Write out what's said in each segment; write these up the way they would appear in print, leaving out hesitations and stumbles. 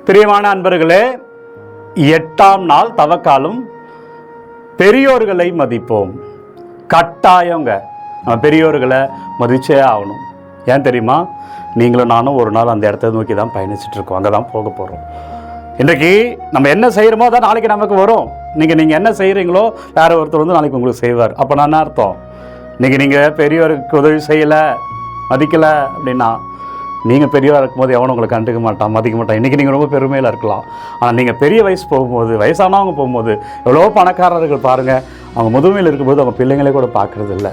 பிரியமான அன்பர்களே, 8ஆம் நாள் தவக்காலம். பெரியோர்களை மதிப்போம். கட்டாயங்க நம்ம பெரியோர்களை மதிச்சே ஆகணும். ஏன் தெரியுமா? நீங்களும் நானும் ஒரு நாள் அந்த இடத்த நோக்கி தான் பயணிச்சுட்டு இருக்கோம். அங்கே தான் போக போகிறோம். இன்றைக்கு நம்ம என்ன செய்கிறோமோ தான் நாளைக்கு நமக்கு வரும். நீங்கள் என்ன செய்கிறீங்களோ வேற ஒருத்தர் வந்து நாளைக்கு உங்களுக்கு செய்வார். அப்போ நான் என்ன அர்த்தம்? நீங்கள் பெரியவருக்கு உதவி செய்யலை, மதிக்கலை அப்படின்னா நீங்கள் பெரியவராக இருக்கும்போது எவனும் உங்களை கண்டுக்க மாட்டான், மதிக்க மாட்டான். இன்றைக்கி நீங்கள் ரொம்ப பெருமையில் இருக்கலாம். ஆனால் நீங்கள் பெரிய வயசு போகும்போது, வயசானவங்க போகும்போது, எவ்வளோ பணக்காரர்கள் பாருங்கள், அவங்க முதுமையில் இருக்கும்போது அவங்க பிள்ளைங்களே கூட பார்க்குறது இல்லை.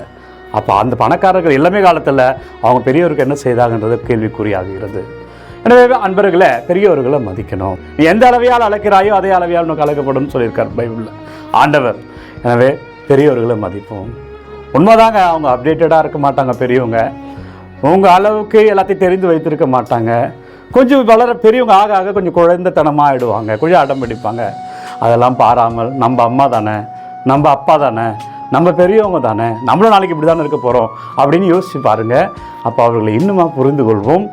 அப்போ அந்த பணக்காரர்கள் எல்லாமே காலத்தில் அவங்க பெரியவருக்கு என்ன செய்தாங்கன்றது கேள்விக்குறியாகிறது. எனவே அன்பர்களை, பெரியவர்களை மதிக்கணும். நீ எந்த அளவையால் அழைக்கிறாயோ அதே அளவையால் உனக்கு அழைக்கப்படும் சொல்லியிருக்கார் பைபிளில் ஆண்டவர். எனவே பெரியவர்களை மதிப்போம். உண்மைதாங்க, அவங்க அப்டேட்டடாக இருக்க மாட்டாங்க. பெரியவங்க உங்கள் அளவுக்கு எல்லாத்தையும் தெரிந்து வைத்திருக்க மாட்டாங்க. கொஞ்சம் பெரியவங்க ஆக ஆக கொஞ்சம் குழந்தைத்தனமாக ஆகிடுவாங்க, கொஞ்சம் அடம் பிடிப்பாங்க. அதெல்லாம் பாராமல் நம்ம அம்மா தானே, நம்ம அப்பா தானே, நம்ம பெரியவங்க தானே, நம்மளும் நாளைக்கு இப்படி தானே இருக்க போகிறோம் அப்படின்னு யோசிச்சு பாருங்கள். அப்போ அவர்களை இன்னுமா புரிந்து கொள்வோம்,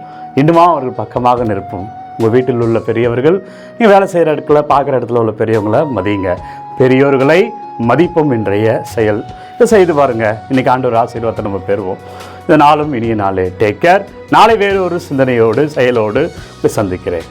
இன்னுமா அவர்கள் பக்கமாக நிற்போம். உங்கள் வீட்டில் உள்ள பெரியவர்கள், நீங்கள் வேலை செய்கிற இடத்துல பார்க்குற இடத்துல உள்ள பெரியவங்களை மதிங்க. பெரியோர்களை மதிப்போம் இன்றைய செயல். இதை செய்து பாருங்கள். இன்றைக்கி ஆண்டவர் ஆசீர்வாதத்தை நம்ம பெறுவோம். இந்த நாளும் இனிய நாளே. Take care. நாளை வேறு ஒரு சிந்தனையோடு செயலோடு சந்திக்கிறேன்.